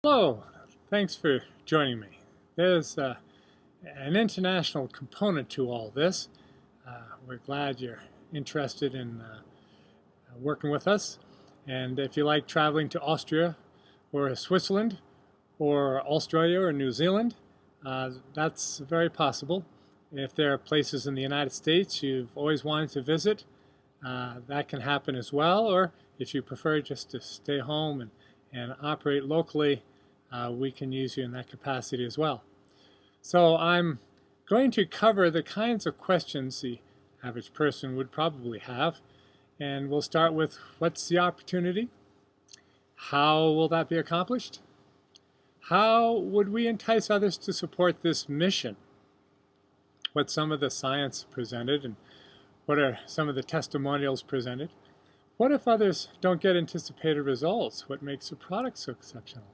Hello, thanks for joining me. There's an international component to all this. We're glad you're interested in working with us. And if you like traveling to Austria or Switzerland or Australia or New Zealand, that's very possible. If there are places in the United States you've always wanted to visit, that can happen as well. Or if you prefer just to stay home and operate locally, we can use you in that capacity as well. So I'm going to cover the kinds of questions the average person would probably have. And we'll start with, what's the opportunity? How will that be accomplished? How would we entice others to support this mission? What's some of the science presented, and what are some of the testimonials presented? What if others don't get anticipated results? What makes the product so exceptional?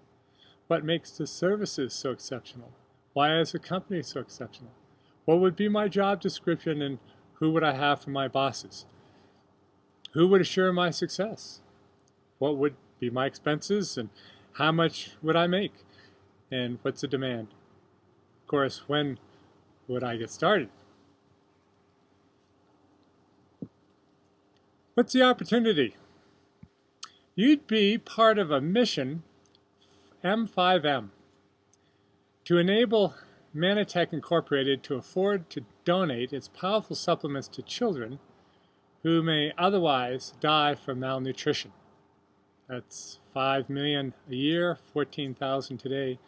What makes the services so exceptional? Why is the company so exceptional? What would be my job description, and who would I have for my bosses? Who would assure my success? What would be my expenses, and how much would I make? And what's the demand? Of course, when would I get started? What's the opportunity? You'd be part of a mission, M5M, to enable Mannatech Incorporated to afford to donate its powerful supplements to children who may otherwise die from malnutrition. That's 5 million a year, 14,000 today,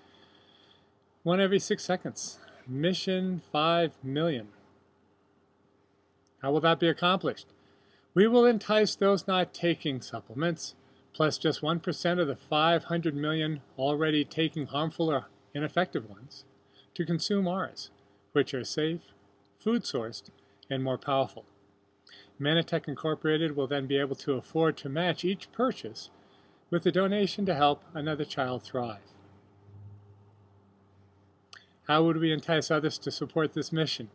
1 every 6 seconds. Mission 5 million. How will that be accomplished? We will entice those not taking supplements, plus just 1% of the 500 million already taking harmful or ineffective ones, to consume ours, which are safe, food-sourced, and more powerful. Mannatech Incorporated will then be able to afford to match each purchase with a donation to help another child thrive. How would we entice others to support this mission?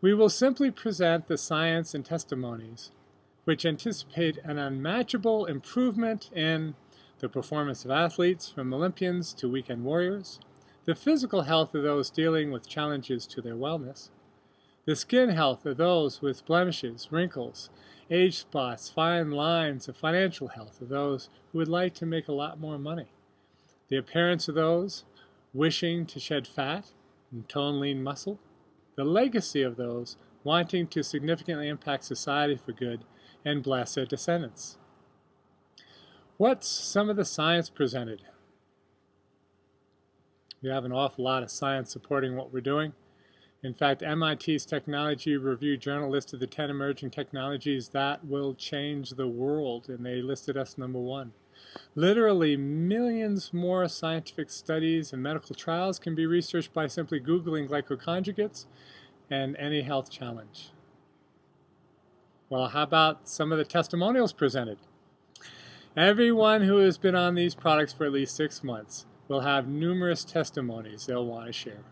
We will simply present the science and testimonies which anticipate an unmatchable improvement in the performance of athletes, from Olympians to weekend warriors, the physical health of those dealing with challenges to their wellness, the skin health of those with blemishes, wrinkles, age spots, fine lines, the financial health of those who would like to make a lot more money, the appearance of those wishing to shed fat and tone lean muscle, the legacy of those wanting to significantly impact society for good and bless their descendants. What's some of the science presented? We have an awful lot of science supporting what we're doing. In fact, MIT's Technology Review Journal listed the 10 emerging technologies that will change the world, and they listed us #1. Literally millions more scientific studies and medical trials can be researched by simply Googling glycoconjugates and any health challenge. Well, how about some of the testimonials presented? Everyone who has been on these products for at least 6 months will have numerous testimonies they'll want to share.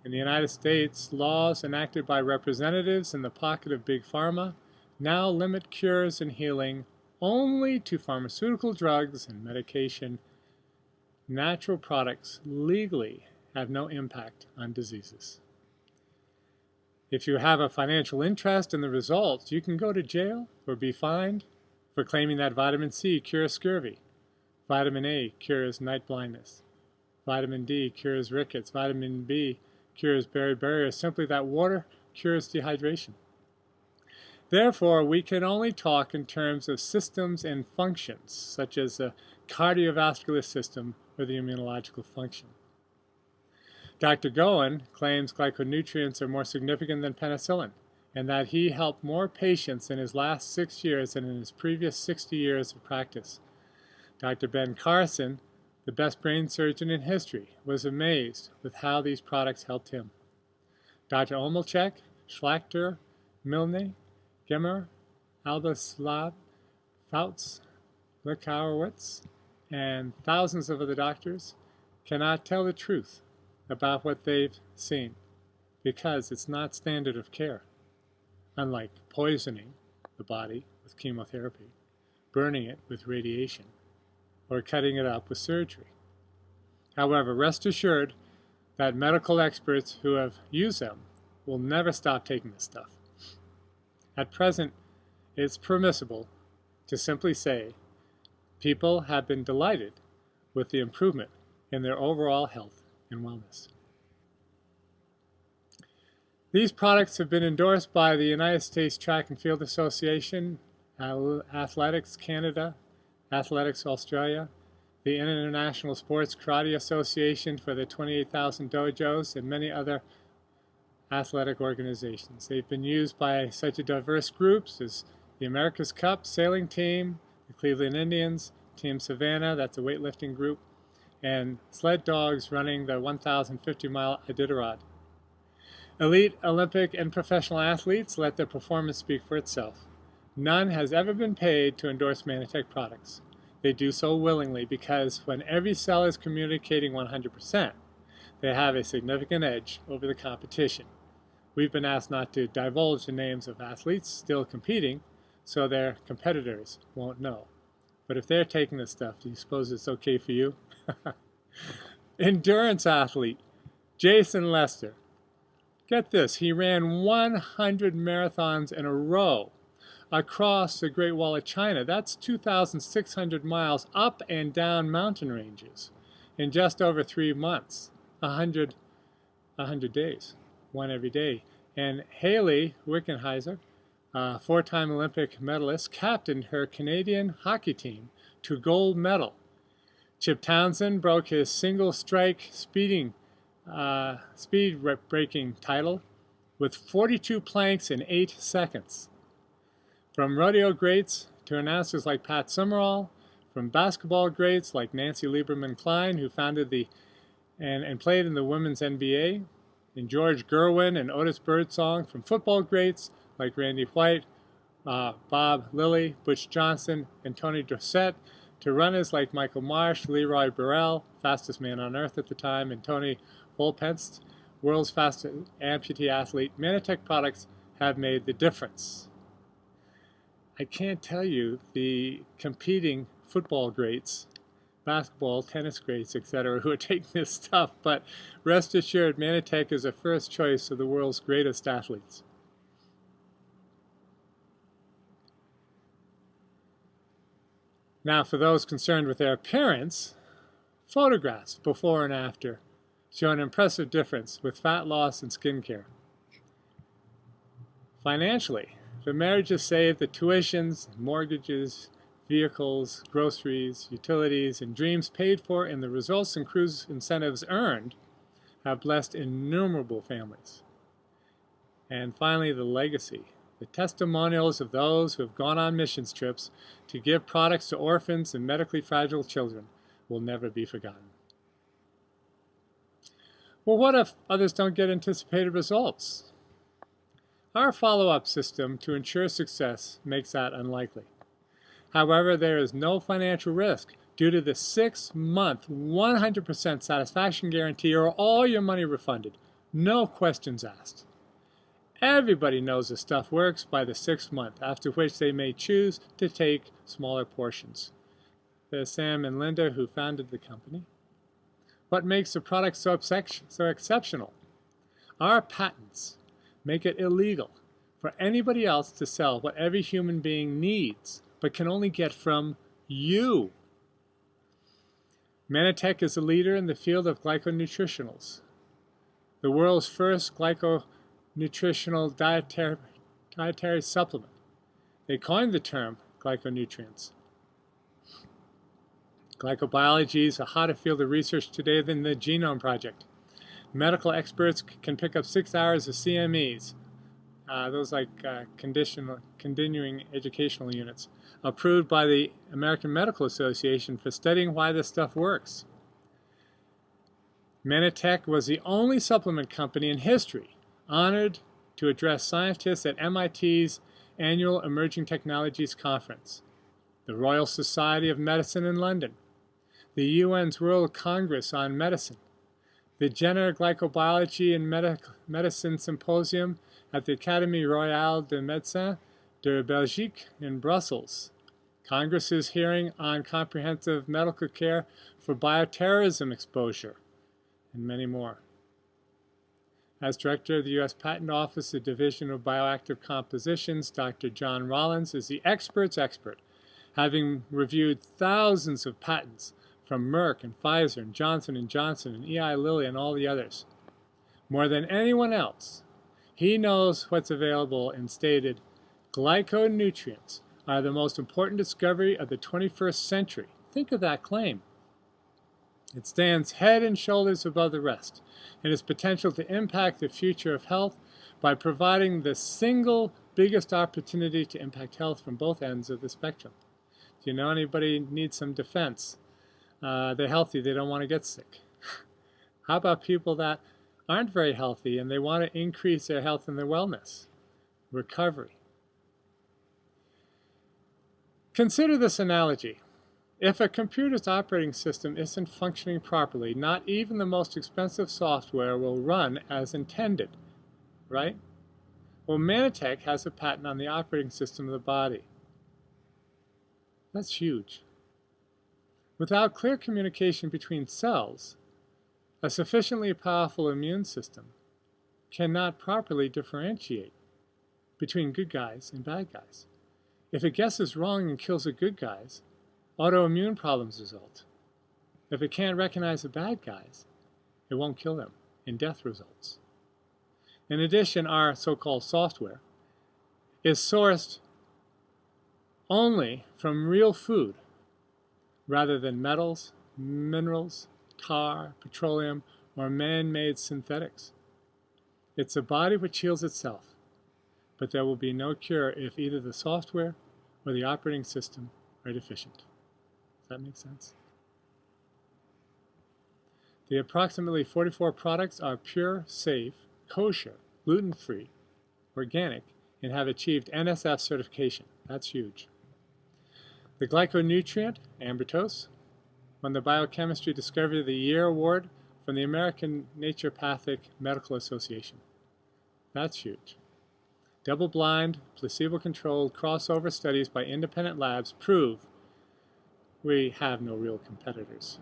In the United States, laws enacted by representatives in the pocket of Big Pharma now limit cures and healing only to pharmaceutical drugs and medication. Natural products legally have no impact on diseases. If you have a financial interest in the results, you can go to jail or be fined for claiming that vitamin C cures scurvy, vitamin A cures night blindness, vitamin D cures rickets, vitamin B cures beriberi, or simply that water cures dehydration. Therefore, we can only talk in terms of systems and functions, such as the cardiovascular system or the immunological function. Dr. Goen claims glyconutrients are more significant than penicillin, and that he helped more patients in his last 6 years than in his previous 60 years of practice. Dr. Ben Carson, the best brain surgeon in history, was amazed with how these products helped him. Dr. Omelchek, Schlachter, Milne, Gemmer, Albaslab, Fouts, Lekowitz, and thousands of other doctors cannot tell the truth about what they've seen, because it's not standard of care. Unlike poisoning the body with chemotherapy, burning it with radiation, or cutting it up with surgery. However, rest assured that medical experts who have used them will never stop taking this stuff. At present, it's permissible to simply say people have been delighted with the improvement in their overall health and wellness. These products have been endorsed by the United States Track and Field Association, Athletics Canada, Athletics Australia, the International Sports Karate Association for the 28,000 dojos, and many other athletic organizations. They've been used by such diverse groups as the America's Cup sailing team, the Cleveland Indians, Team Savannah, that's a weightlifting group, and sled dogs running the 1,050-mile Iditarod. Elite Olympic and professional athletes let their performance speak for itself. None has ever been paid to endorse Manitech products. They do so willingly because when every cell is communicating 100%, they have a significant edge over the competition. We've been asked not to divulge the names of athletes still competing, so their competitors won't know. But if they're taking this stuff, do you suppose it's okay for you? Endurance athlete, Jason Lester. Get this, he ran 100 marathons in a row across the Great Wall of China. That's 2,600 miles up and down mountain ranges in just over 3 months, 100 days, one every day. And Haley Wickenheiser, four-time Olympic medalist, captained her Canadian hockey team to gold medal. Chip Townsend broke his single-strike speed breaking title with 42 planks in 8 seconds. From rodeo greats to announcers like Pat Summerall, from basketball greats like Nancy Lieberman-Klein, who founded and played in the women's NBA, and George Gerwin and Otis Birdsong, from football greats like Randy White, Bob Lilly, Butch Johnson, and Tony Dorsett, to runners like Michael Marsh, Leroy Burrell, fastest man on earth at the time, and Tony Volpest, world's fastest amputee athlete. Manitech products have made the difference. I can't tell you the competing football greats, basketball, tennis greats, etc., who are taking this stuff, but rest assured, Manitech is a first choice of the world's greatest athletes. Now, for those concerned with their appearance, photographs before and after show an impressive difference with fat loss and skincare. Financially, the marriages saved, the tuitions, mortgages, vehicles, groceries, utilities, and dreams paid for, and the results and cruise incentives earned have blessed innumerable families. And finally, the legacy. The testimonials of those who have gone on missions trips to give products to orphans and medically fragile children will never be forgotten. Well, what if others don't get anticipated results? Our follow-up system to ensure success makes that unlikely. However, there is no financial risk due to the 6-month 100% satisfaction guarantee or all your money refunded. No questions asked. Everybody knows the stuff works by the 6th month, after which they may choose to take smaller portions. There's Sam and Linda, who founded the company. What makes the product so exceptional? Our patents make it illegal for anybody else to sell what every human being needs, but can only get from you. Manitech is a leader in the field of glyconutritionals, the world's first glyconutritional dietary supplement. They coined the term glyconutrients. Glycobiology is a hotter field of research today than the Genome Project. Medical experts can pick up 6 hours of CMEs, those like continuing educational units, approved by the American Medical Association for studying why this stuff works. Manitech was the only supplement company in history honored to address scientists at MIT's annual Emerging Technologies Conference, the Royal Society of Medicine in London, the UN's World Congress on Medicine, the Jenner Glycobiology and Medicine Symposium at the Académie Royale de Médecins de Belgique in Brussels, Congress's hearing on comprehensive medical care for bioterrorism exposure, and many more. As director of the U.S. Patent Office, the Division of Bioactive Compositions, Dr. John Rollins is the expert's expert, having reviewed thousands of patents from Merck and Pfizer and Johnson & Johnson and Eli Lilly and all the others. More than anyone else, he knows what's available and stated, glyconutrients are the most important discovery of the 21st century. Think of that claim. It stands head and shoulders above the rest in its potential to impact the future of health by providing the single biggest opportunity to impact health from both ends of the spectrum. Do you know anybody needs some defense? They're healthy, they don't want to get sick. How about people that aren't very healthy and they want to increase their health and their wellness? Recovery. Consider this analogy. If a computer's operating system isn't functioning properly, not even the most expensive software will run as intended, right? Well, Manitech has a patent on the operating system of the body. That's huge. Without clear communication between cells, a sufficiently powerful immune system cannot properly differentiate between good guys and bad guys. If it guesses wrong and kills the good guys, autoimmune problems result. If it can't recognize the bad guys, it won't kill them, and death results. In addition, our so-called software is sourced only from real food rather than metals, minerals, tar, petroleum, or man-made synthetics. It's a body which heals itself, but there will be no cure if either the software or the operating system are deficient. Does that make sense? The approximately 44 products are pure, safe, kosher, gluten-free, organic, and have achieved NSF certification. That's huge. The glyconutrient, ambritos, won the Biochemistry Discovery of the Year Award from the American Naturopathic Medical Association. That's huge. Double-blind, placebo-controlled crossover studies by independent labs prove we have no real competitors.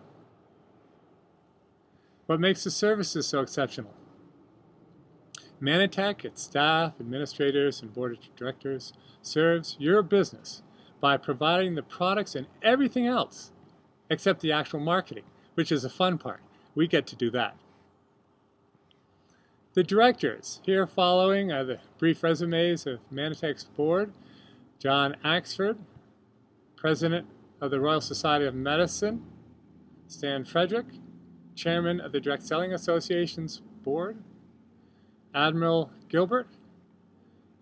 What makes the services so exceptional? Manitech, its staff, administrators, and board of directors serves your business by providing the products and everything else except the actual marketing, which is the fun part. We get to do that. The directors here following are the brief resumes of Manitech's board. John Axford, President of the Royal Society of Medicine. Stan Frederick, Chairman of the Direct Selling Association's board. Admiral Gilbert,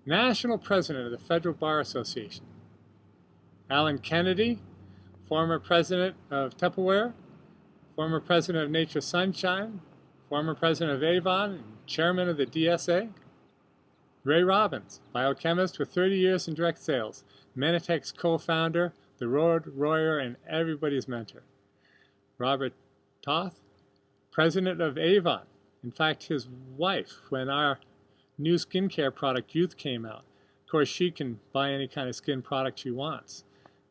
National President of the Federal Bar Association. Alan Kennedy, former President of Tupperware, former President of Nature Sunshine, former President of Avon, and Chairman of the DSA. Ray Robbins, biochemist with 30 years in direct sales, Manitech's co-founder, the road warrior, and everybody's mentor. Robert Toth, President of Avon. In fact, his wife, when our new skincare product, Youth, came out, of course, she can buy any kind of skin product she wants.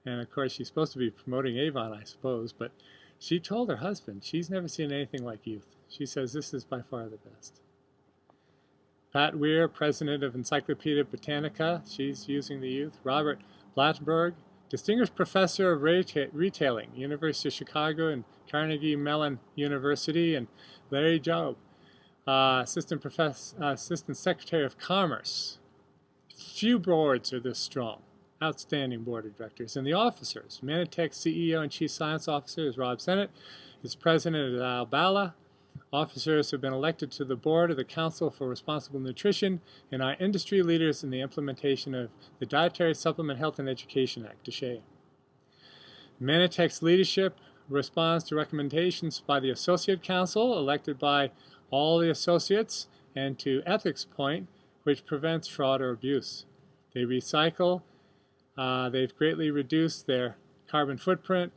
And of course, she's supposed to be promoting Avon, I suppose, but she told her husband she's never seen anything like Youth. She says this is by far the best. Pat Weir, President of Encyclopedia Britannica, she's using the Youth. Robert Blattenberg, Distinguished Professor of Retailing, University of Chicago and Carnegie Mellon University, and Larry Job, Assistant Secretary of Commerce. Few boards are this strong. Outstanding board of directors. And the officers, Manitech CEO and Chief Science Officer is Rob Sennett, is President of Albala. Officers have been elected to the board of the Council for Responsible Nutrition and are industry leaders in the implementation of the Dietary Supplement Health and Education Act, DSHEA. Manitech's leadership responds to recommendations by the Associate Council, elected by all the associates, and to Ethics Point, which prevents fraud or abuse. They recycle. They've greatly reduced their carbon footprint.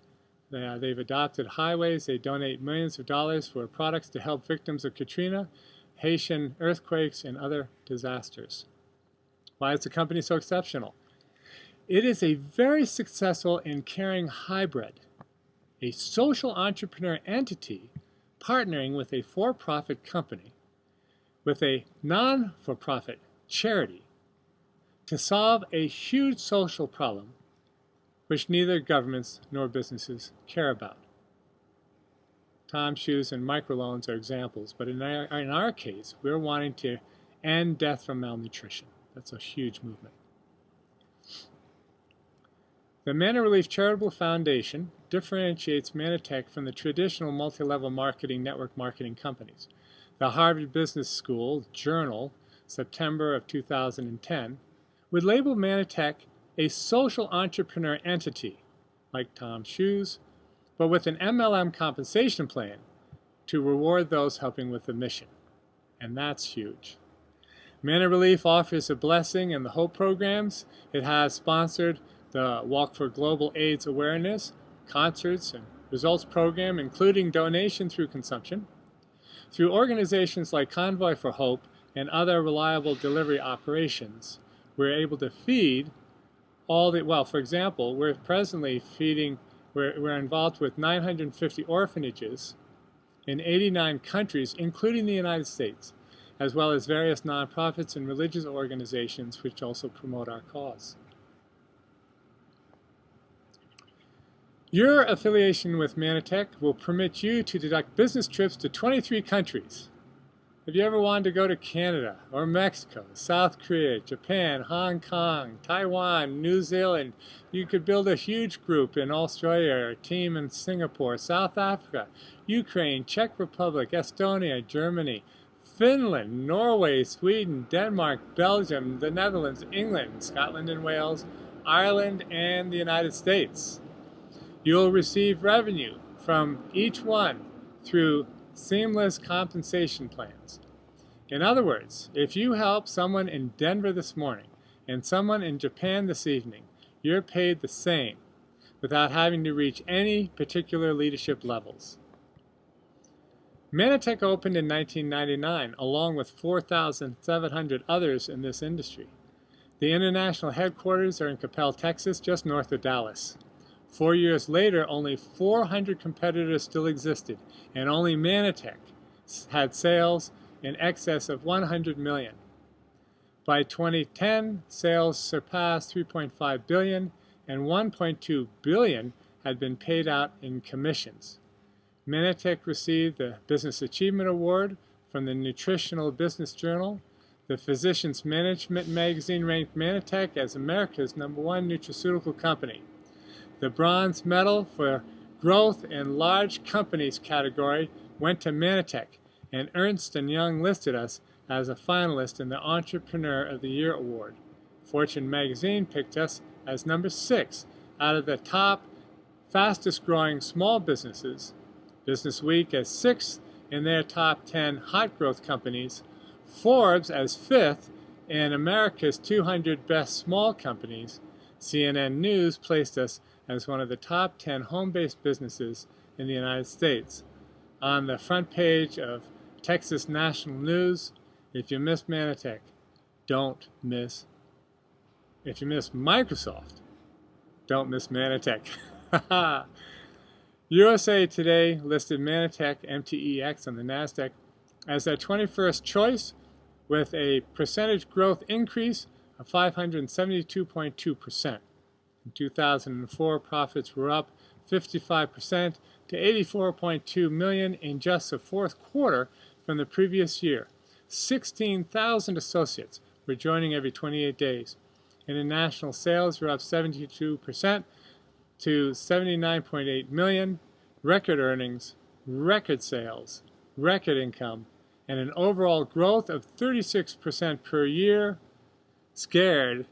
They've adopted highways. They donate millions of dollars for products to help victims of Katrina, Haitian earthquakes, and other disasters. Why is the company so exceptional? It is a very successful and caring hybrid, a social entrepreneur entity partnering with a for-profit company, with a non-for-profit charity to solve a huge social problem which neither governments nor businesses care about. Tom Shoes and microloans are examples, but in our case, we're wanting to end death from malnutrition. That's a huge movement. The Mana Relief Charitable Foundation differentiates Manatech from the traditional multi-level marketing network marketing companies. The Harvard Business School Journal, September of 2010, would label Manatech a social entrepreneur entity, like Tom Shoes, but with an MLM compensation plan to reward those helping with the mission. And that's huge. Mana Relief offers a blessing and the Hope programs. It has sponsored the Walk for Global AIDS Awareness, concerts, and results program, including donation through consumption. Through organizations like Convoy for Hope and other reliable delivery operations, we're able to feed all the, well, for example, we're presently feeding, we're involved with 950 orphanages in 89 countries, including the United States, as well as various nonprofits and religious organizations which also promote our cause. Your affiliation with Manatech will permit you to deduct business trips to 23 countries. Have you ever wanted to go to Canada or Mexico, South Korea, Japan, Hong Kong, Taiwan, New Zealand? You could build a huge group in Australia or a team in Singapore, South Africa, Ukraine, Czech Republic, Estonia, Germany, Finland, Norway, Sweden, Denmark, Belgium, the Netherlands, England, Scotland and Wales, Ireland, and the United States. You'll receive revenue from each one through seamless compensation plans. In other words, if you help someone in Denver this morning and someone in Japan this evening, you're paid the same without having to reach any particular leadership levels. Manatech opened in 1999 along with 4,700 others in this industry. The international headquarters are in Coppell, Texas, just north of Dallas. 4 years later, only 400 competitors still existed, and only Manatech had sales in excess of 100 million. By 2010, sales surpassed 3.5 billion, and 1.2 billion had been paid out in commissions. Manatech received the Business Achievement Award from the Nutritional Business Journal. The Physicians Management magazine ranked Manatech as America's #1 nutraceutical company. The bronze medal for growth in large companies category went to Manatech, and Ernst & Young listed us as a finalist in the Entrepreneur of the Year award. Fortune magazine picked us as #6 out of the top fastest growing small businesses. Business Week as 6th in their top 10 hot growth companies. Forbes as 5th in America's 200 best small companies. CNN News placed us as one of the top 10 home-based businesses in the United States. On the front page of Texas National News, if you miss Manatech, don't miss. If you miss Microsoft, don't miss Manatech. USA Today listed Manatech MTEX on the NASDAQ as their 21st choice with a percentage growth increase of 572.2%. In 2004, profits were up 55% to $84.2 million in just the fourth quarter from the previous year. 16,000 associates were joining every 28 days. International sales were up 72% to $79.8 million. Record earnings, record sales, record income, and an overall growth of 36% per year scared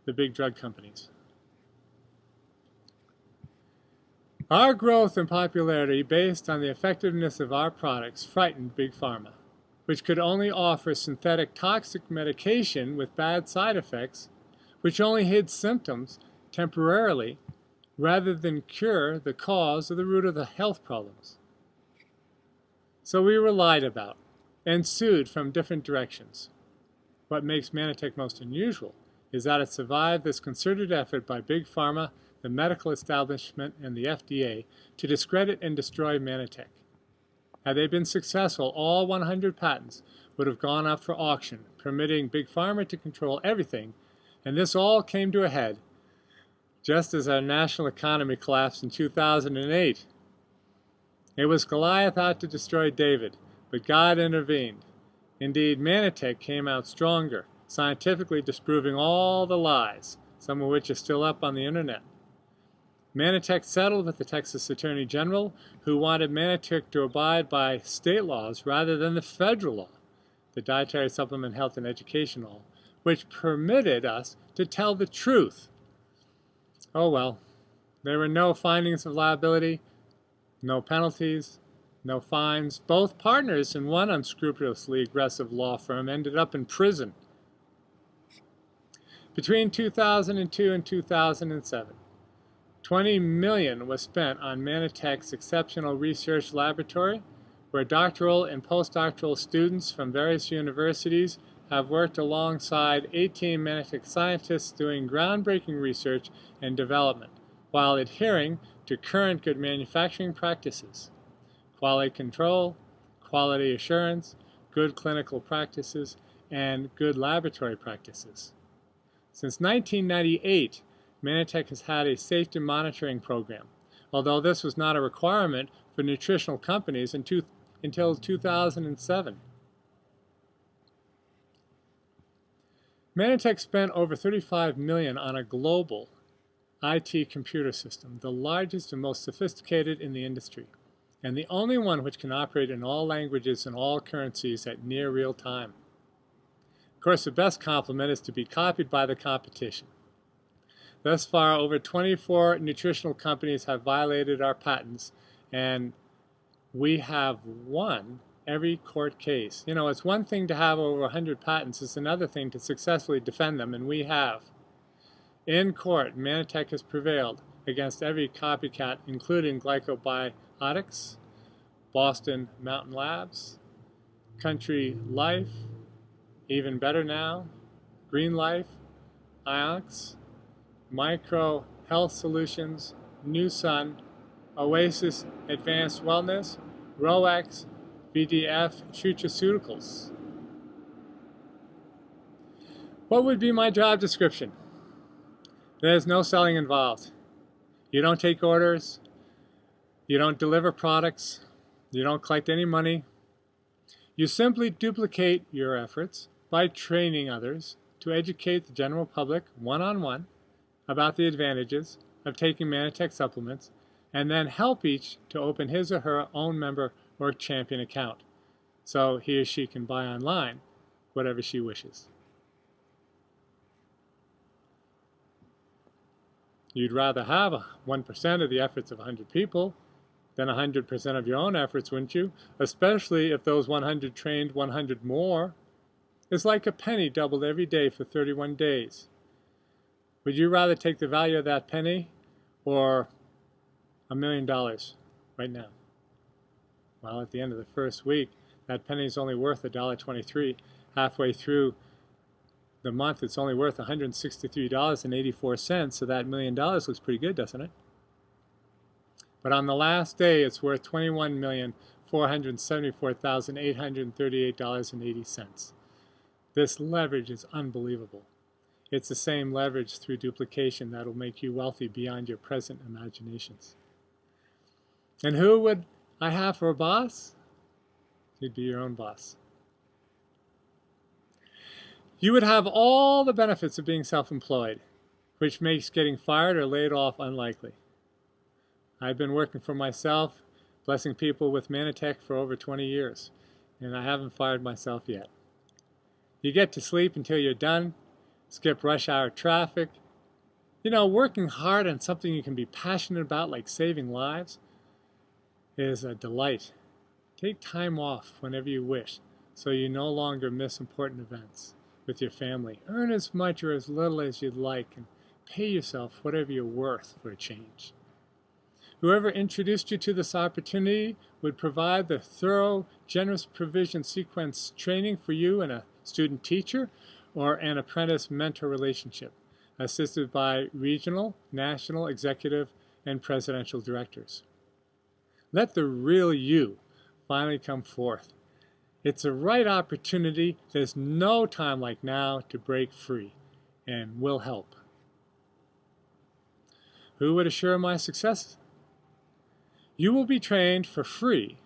the big drug companies. Our growth and popularity based on the effectiveness of our products frightened Big Pharma, which could only offer synthetic toxic medication with bad side effects, which only hid symptoms temporarily rather than cure the cause or the root of the health problems. So we were lied about and sued from different directions. What makes Manatech most unusual is that it survived this concerted effort by Big Pharma, the medical establishment, and the FDA to discredit and destroy Manitech. Had they been successful, all 100 patents would have gone up for auction, permitting Big Pharma to control everything, and this all came to a head just as our national economy collapsed in 2008. It was Goliath out to destroy David, but God intervened. Indeed, Manitech came out stronger, scientifically disproving all the lies, some of which are still up on the internet. Manitech settled with the Texas Attorney General, who wanted Manitech to abide by state laws rather than the federal law, the Dietary Supplement Health and Education Law, which permitted us to tell the truth. Oh well, there were no findings of liability, no penalties, no fines. Both partners in one unscrupulously aggressive law firm ended up in prison. Between 2002 and 2007, $20 million was spent on Manitech's Exceptional Research Laboratory, where doctoral and postdoctoral students from various universities have worked alongside 18 Manitech scientists doing groundbreaking research and development, while adhering to current good manufacturing practices, quality control, quality assurance, good clinical practices, and good laboratory practices. Since 1998, Manitech has had a safety monitoring program, although this was not a requirement for nutritional companies until 2007. Manitech spent over $35 million on a global IT computer system, the largest and most sophisticated in the industry, and the only one which can operate in all languages and all currencies at near real time. Of course, the best compliment is to be copied by the competition. Thus far, over 24 nutritional companies have violated our patents, and we have won every court case. You know, it's one thing to have over 100 patents, it's another thing to successfully defend them, and we have. In court, Manitech has prevailed against every copycat, including Glycobiotics, Boston Mountain Labs, Country Life, Even Better Now, Green Life, Iox, Micro Health Solutions, New Sun, Oasis Advanced Wellness, Roax, VDF Nutraceuticals. What would be my job description? There's no selling involved. You don't take orders. You don't deliver products. You don't collect any money. You simply duplicate your efforts by training others to educate the general public one-on-one about the advantages of taking Manitech supplements, and then help each to open his or her own member or champion account, so he or she can buy online whatever she wishes. You'd rather have 1% of the efforts of 100 people than 100% of your own efforts, wouldn't you? Especially if those 100 trained 100 more. It's like a penny doubled every day for 31 days. Would you rather take the value of that penny or $1 million right now? Well, at the end of the first week, that penny is only worth $1.23. Halfway through the month, it's only worth $163.84, so that $1 million looks pretty good, doesn't it? But on the last day, it's worth $21,474,838.80. This leverage is unbelievable. It's the same leverage through duplication that will make you wealthy beyond your present imaginations. And who would I have for a boss? You'd be your own boss. You would have all the benefits of being self-employed, which makes getting fired or laid off unlikely. I've been working for myself, blessing people with Manitech for over 20 years, and I haven't fired myself yet. You get to sleep until you're done, skip rush hour traffic. You know, working hard on something you can be passionate about, like saving lives, is a delight. Take time off whenever you wish, so you no longer miss important events with your family. Earn as much or as little as you'd like, and pay yourself whatever you're worth for a change. Whoever introduced you to this opportunity would provide the thorough, generous provision sequence training for you and a student teacher, or an apprentice-mentor relationship, assisted by regional, national, executive, and presidential directors. Let the real you finally come forth. It's the right opportunity. There's no time like now to break free, and we'll help. Who would assure my success? You will be trained for free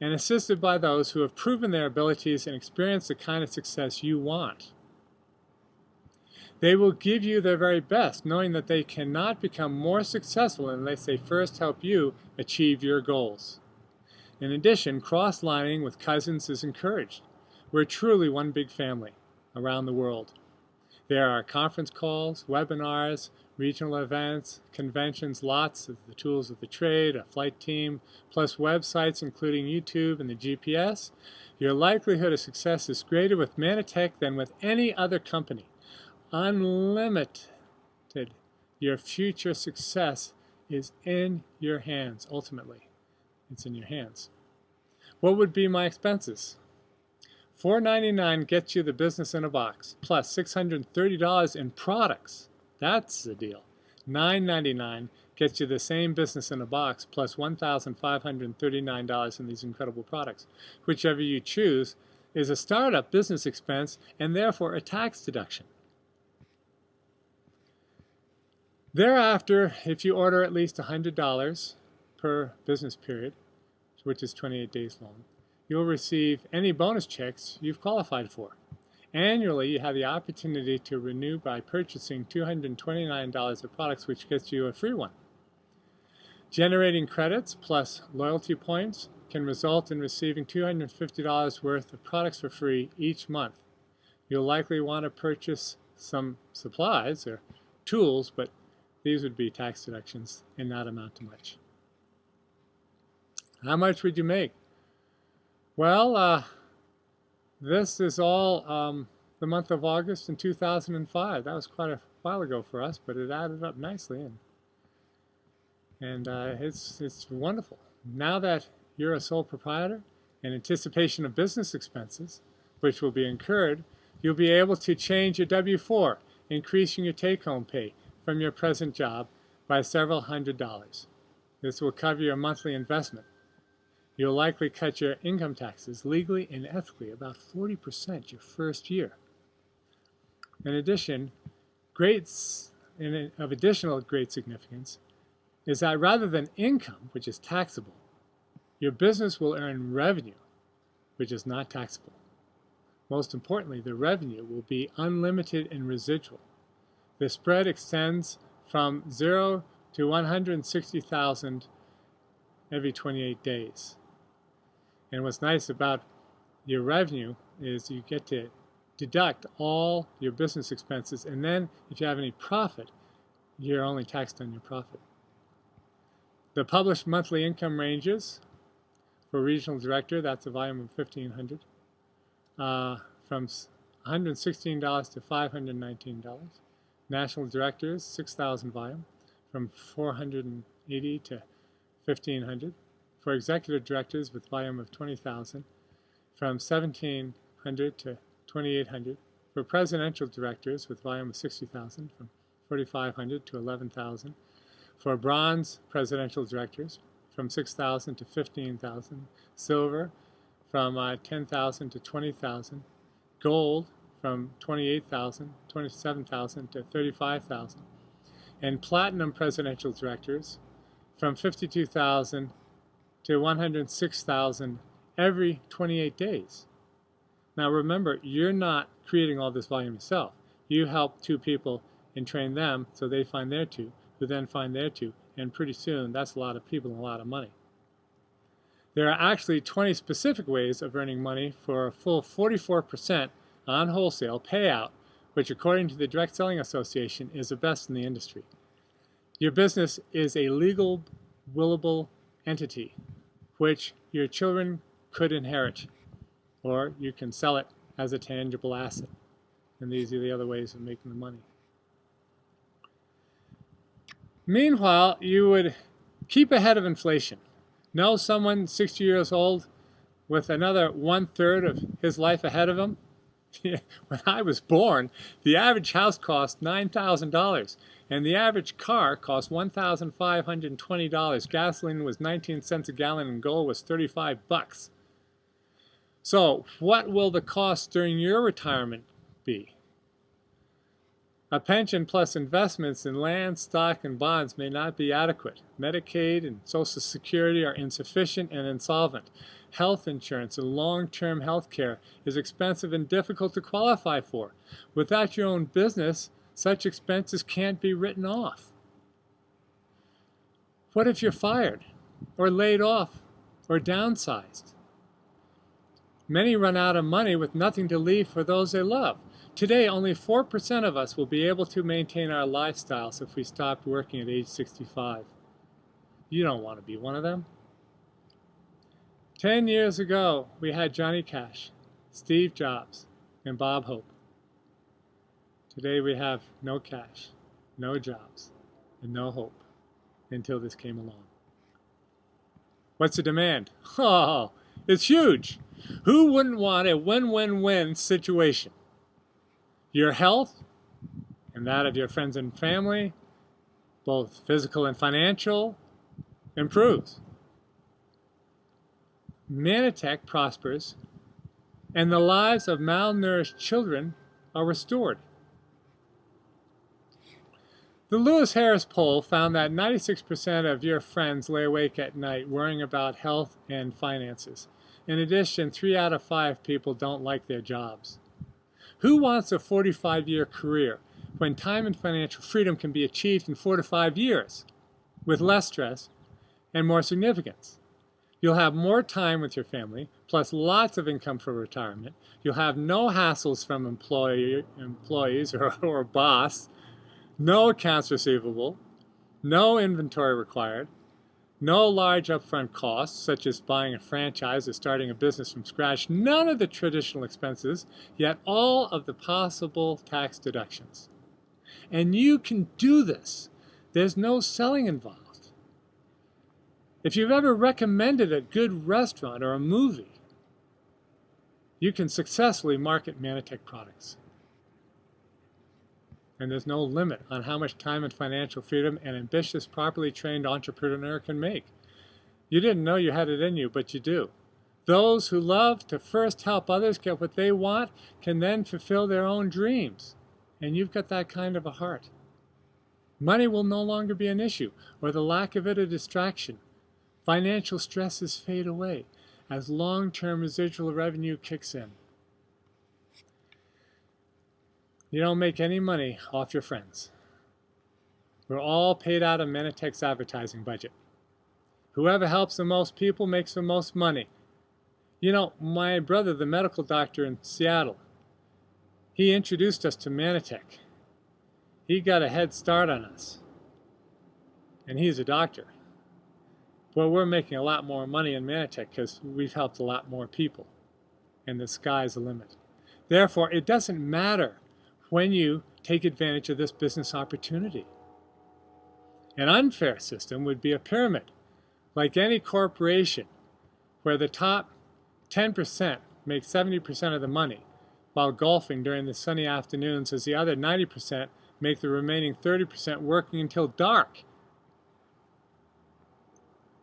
and assisted by those who have proven their abilities and experienced the kind of success you want. They will give you their very best, knowing that they cannot become more successful unless they first help you achieve your goals. In addition, cross-lining with cousins is encouraged. We're truly one big family around the world. There are conference calls, webinars, regional events, conventions, lots of the tools of the trade, a flight team, plus websites including YouTube and the GPS. Your likelihood of success is greater with Manatech than with any other company. Unlimited. Your future success is in your hands, ultimately. It's in your hands. What would be my expenses? $4.99 gets you the business in a box, plus $630 in products. That's the deal. $9.99 gets you the same business in a box, plus $1,539 in these incredible products. Whichever you choose is a startup business expense and therefore a tax deduction. Thereafter, if you order at least $100 per business period, which is 28 days long, you'll receive any bonus checks you've qualified for. Annually, you have the opportunity to renew by purchasing $229 of products, which gets you a free one. Generating credits plus loyalty points can result in receiving $250 worth of products for free each month. You'll likely want to purchase some supplies or tools, but these would be tax deductions and not amount to much. How much would you make? Well, this is all the month of August in 2005. That was quite a while ago for us, but it added up nicely, and it's wonderful. Now that you're a sole proprietor, in anticipation of business expenses, which will be incurred, you'll be able to change your W-4, increasing your take-home pay from your present job by several $100s. This will cover your monthly investment. You'll likely cut your income taxes legally and ethically about 40% your first year. In addition, of additional great significance is that rather than income, which is taxable, your business will earn revenue, which is not taxable. Most importantly, the revenue will be unlimited and residual. The spread extends from 0 to 160,000 every 28 days. And what's nice about your revenue is you get to deduct all your business expenses, and then if you have any profit, you're only taxed on your profit. The published monthly income ranges for regional director, that's a volume of 1,500, from $116 to $519. National directors, 6,000 volume, from $480 to $1,500. For executive directors with volume of 20,000, from 1,700 to 2,800. For presidential directors with volume of 60,000, from 4,500 to 11,000. For bronze presidential directors, from 6,000 to 15,000. Silver, from 10,000 to 20,000. Gold, from 28,000, 27,000 to 35,000. And platinum presidential directors, from 52,000 to 106,000 every 28 days. Now remember, you're not creating all this volume yourself. You help two people and train them so they find their two, who then find their two, and pretty soon that's a lot of people and a lot of money. There are actually 20 specific ways of earning money for a full 44% on wholesale payout, which according to the Direct Selling Association is the best in the industry. Your business is a legal, willable entity, which your children could inherit, or you can sell it as a tangible asset. And these are the other ways of making the money. Meanwhile, you would keep ahead of inflation. Know someone 60 years old with another 1/3 of his life ahead of him? When I was born, the average house cost $9,000, and the average car cost $1,520. Gasoline was 19 cents a gallon, and gold was 35 bucks. So, what will the cost during your retirement be? A pension plus investments in land, stock, and bonds may not be adequate. Medicaid and Social Security are insufficient and insolvent. Health insurance and long-term health care is expensive and difficult to qualify for. Without your own business, such expenses can't be written off. What if you're fired, or laid off, or downsized? Many run out of money with nothing to leave for those they love. Today, only 4% of us will be able to maintain our lifestyles if we stopped working at age 65. You don't want to be one of them. 10 years ago, we had Johnny Cash, Steve Jobs, and Bob Hope. Today we have no Cash, no Jobs, and no Hope until this came along. What's the demand? Oh, it's huge. Who wouldn't want a win-win-win situation? Your health and that of your friends and family, both physical and financial, improves. Manatech prospers, and the lives of malnourished children are restored. The Lewis Harris poll found that 96% of your friends lay awake at night worrying about health and finances. In addition, 3 out of 5 people don't like their jobs. Who wants a 45-year career when time and financial freedom can be achieved in 4 to 5 years with less stress and more significance? You'll have more time with your family, plus lots of income for retirement. You'll have no hassles from employees or a boss, no accounts receivable, no inventory required, no large upfront costs, such as buying a franchise or starting a business from scratch, none of the traditional expenses, yet all of the possible tax deductions. And you can do this. There's no selling involved. If you've ever recommended a good restaurant or a movie, you can successfully market Manatech products. And there's no limit on how much time and financial freedom an ambitious, properly trained entrepreneur can make. You didn't know you had it in you, but you do. Those who love to first help others get what they want can then fulfill their own dreams. And you've got that kind of a heart. Money will no longer be an issue, or the lack of it a distraction. Financial stresses fade away as long-term residual revenue kicks in. You don't make any money off your friends. We're all paid out of Manatech's advertising budget. Whoever helps the most people makes the most money. You know, my brother, the medical doctor in Seattle, he introduced us to Manatech. He got a head start on us. And he's a doctor. Well, we're making a lot more money in Manatech because we've helped a lot more people. And the sky's the limit. Therefore, it doesn't matter when you take advantage of this business opportunity. An unfair system would be a pyramid, like any corporation, where the top 10% make 70% of the money, while golfing during the sunny afternoons as the other 90% make the remaining 30% working until dark.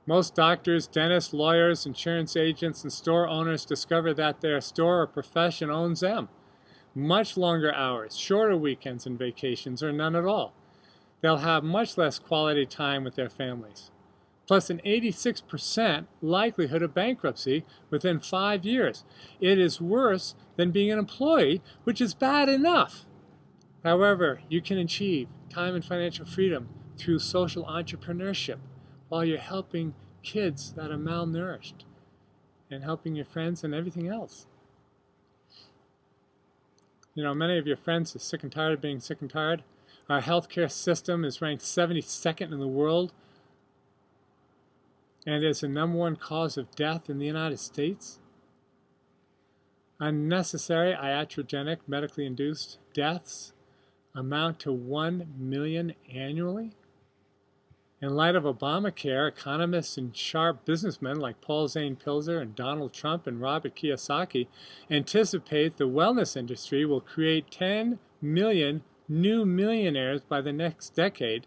Most doctors, dentists, lawyers, insurance agents, and store owners discover that their store or profession owns them. Much longer hours, shorter weekends and vacations, or none at all. They'll have much less quality time with their families. Plus an 86% likelihood of bankruptcy within 5 years. It is worse than being an employee, which is bad enough. However, you can achieve time and financial freedom through social entrepreneurship while you're helping kids that are malnourished and helping your friends and everything else. You know, many of your friends are sick and tired of being sick and tired. Our healthcare system is ranked 72nd in the world and is the #1 cause of death in the United States. Unnecessary iatrogenic medically induced deaths amount to 1 million annually. In light of Obamacare, economists and sharp businessmen like Paul Zane Pilzer and Donald Trump and Robert Kiyosaki anticipate the wellness industry will create 10 million new millionaires by the next decade.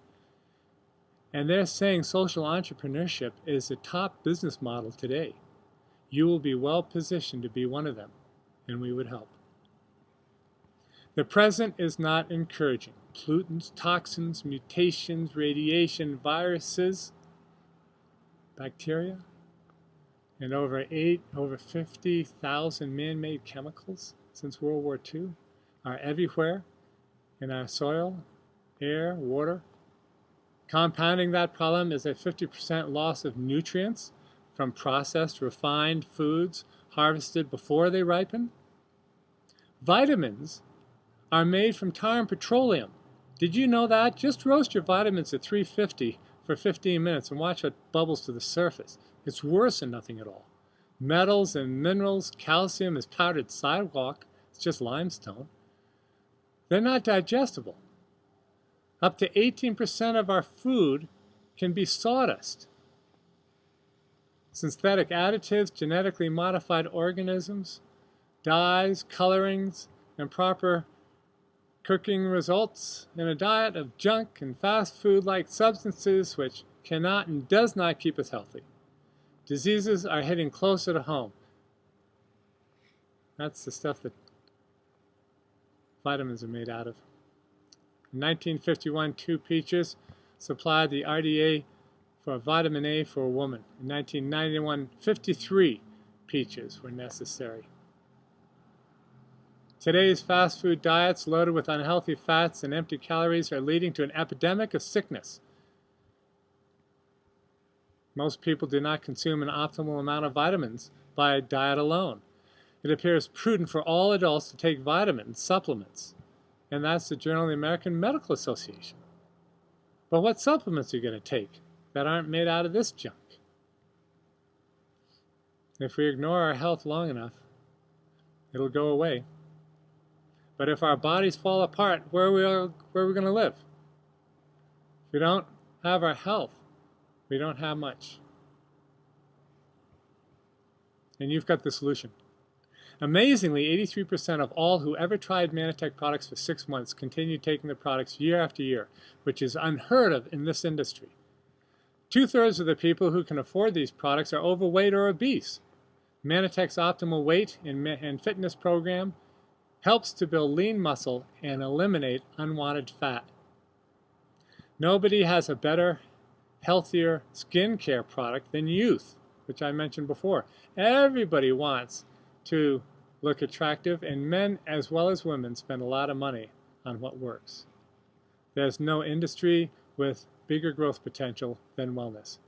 And they're saying social entrepreneurship is the top business model today. You will be well positioned to be one of them, and we would help. The present is not encouraging. Pollutants, toxins, mutations, radiation, viruses, bacteria, and over 50,000 man-made chemicals since World War II are everywhere in our soil, air, water. Compounding that problem is a 50% loss of nutrients from processed, refined foods harvested before they ripen. Vitamins are made from tar and petroleum. Did you know that? Just roast your vitamins at 350 for 15 minutes and watch what bubbles to the surface. It's worse than nothing at all. Metals and minerals, calcium is powdered sidewalk. It's just limestone. They're not digestible. Up to 18% of our food can be sawdust. Synthetic additives, genetically modified organisms, dyes, colorings, and proper cooking results in a diet of junk and fast food-like substances which cannot and does not keep us healthy. Diseases are hitting closer to home. That's the stuff that vitamins are made out of. In 1951, 2 peaches supplied the RDA for vitamin A for a woman. In 1991, 53 peaches were necessary. Today's fast food diets loaded with unhealthy fats and empty calories are leading to an epidemic of sickness. Most people do not consume an optimal amount of vitamins by diet alone. It appears prudent for all adults to take vitamin supplements, and that's the Journal of the American Medical Association. But what supplements are you going to take that aren't made out of this junk? If we ignore our health long enough, it'll go away. But if our bodies fall apart, where are we going to live? If we don't have our health, we don't have much. And you've got the solution. Amazingly, 83% of all who ever tried Manitech products for 6 months continued taking the products year after year, which is unheard of in this industry. 2/3 of the people who can afford these products are overweight or obese. Manitech's Optimal Weight and Fitness program helps to build lean muscle and eliminate unwanted fat. Nobody has a better, healthier skincare product than youth, which I mentioned before. Everybody wants to look attractive, and men as well as women spend a lot of money on what works. There's no industry with bigger growth potential than wellness,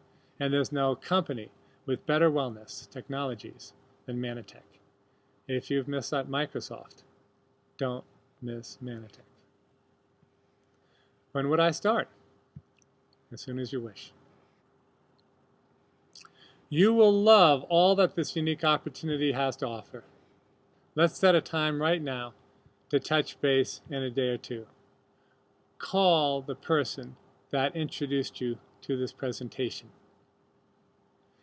and there's no company with better wellness technologies than Manitech. If you've missed that Microsoft, don't miss Manitech. When would I start? As soon as you wish. You will love all that this unique opportunity has to offer. Let's set a time right now to touch base in a day or two. Call the person that introduced you to this presentation.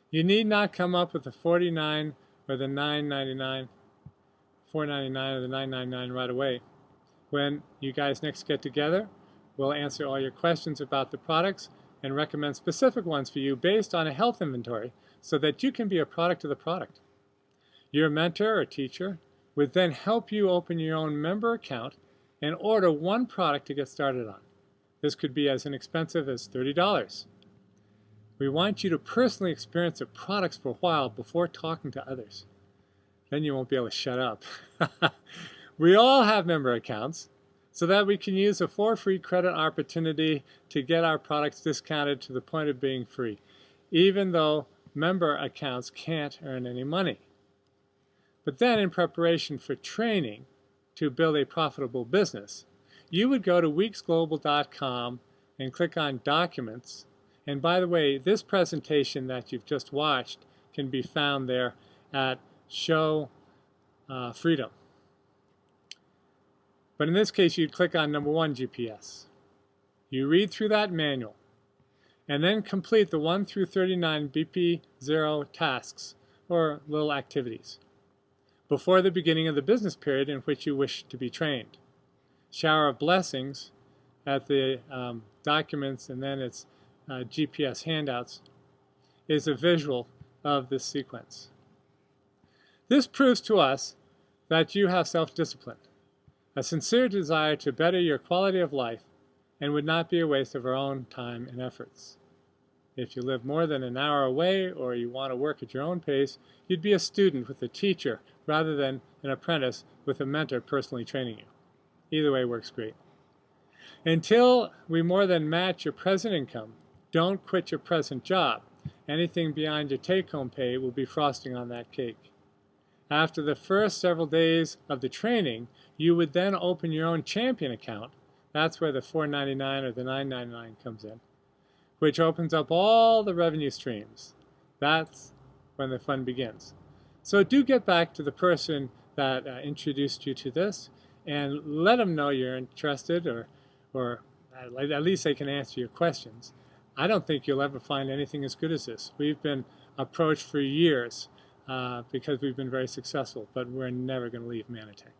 You need not come up with the $49 or the $9.99, $4.99 or the $9.99 right away. When you guys next get together, we'll answer all your questions about the products and recommend specific ones for you based on a health inventory so that you can be a product of the product. Your mentor or teacher would then help you open your own member account and order one product to get started on. This could be as inexpensive as $30. We want you to personally experience the products for a while before talking to others. Then you won't be able to shut up. We all have member accounts so that we can use a for-free credit opportunity to get our products discounted to the point of being free, even though member accounts can't earn any money. But then in preparation for training to build a profitable business, you would go to weeksglobal.com and click on Documents. And by the way, this presentation that you've just watched can be found there at Show Freedom. But in this case, you'd click on number 1, GPS. You read through that manual. and then complete the 1 through 39 BP0 tasks, or little activities, before the beginning of the business period in which you wish to be trained. Shower of blessings at the documents, and then its GPS handouts, is a visual of this sequence. This proves to us that you have self-discipline, a sincere desire to better your quality of life, and would not be a waste of our own time and efforts. If you live more than an hour away, or you want to work at your own pace, you'd be a student with a teacher rather than an apprentice with a mentor personally training you. Either way works great. Until we more than match your present income, don't quit your present job. Anything beyond your take-home pay will be frosting on that cake. After the first several days of the training, you would then open your own champion account. That's where the $4.99 or the $9.99 comes in, which opens up all the revenue streams. That's when the fun begins. So do get back to the person that introduced you to this, and let them know you're interested, or at least they can answer your questions. I don't think you'll ever find anything as good as this. We've been approached for years because we've been very successful, but we're never going to leave Manatech.